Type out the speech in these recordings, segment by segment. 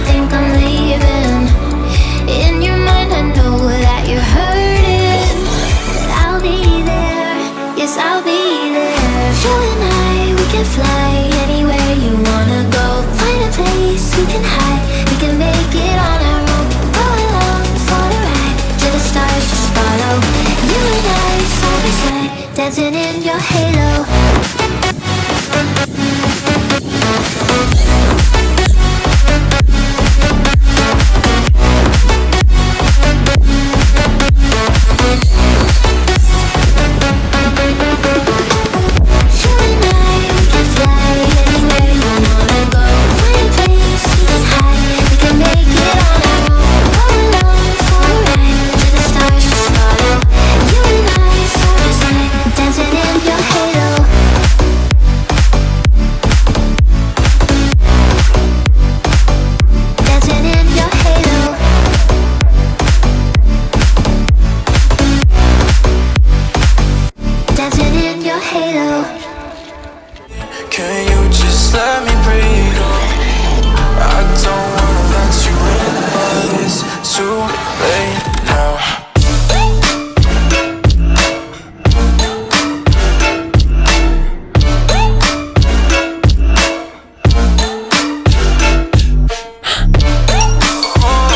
think I'm leaving. In your mind I know that you're hurting, but I'll be there, yes I'll be there. You and I, we can fly anywhere you wanna go. Find a place we can hide, we can make it on our own. Go along for the ride, to the stars just follow. You and I, side by side, dancing in your halo. Can you just let me breathe? I don't wanna let you in, but it's too late now.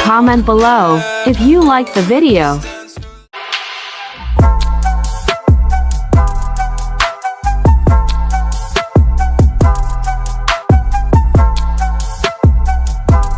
Comment below if you like the video.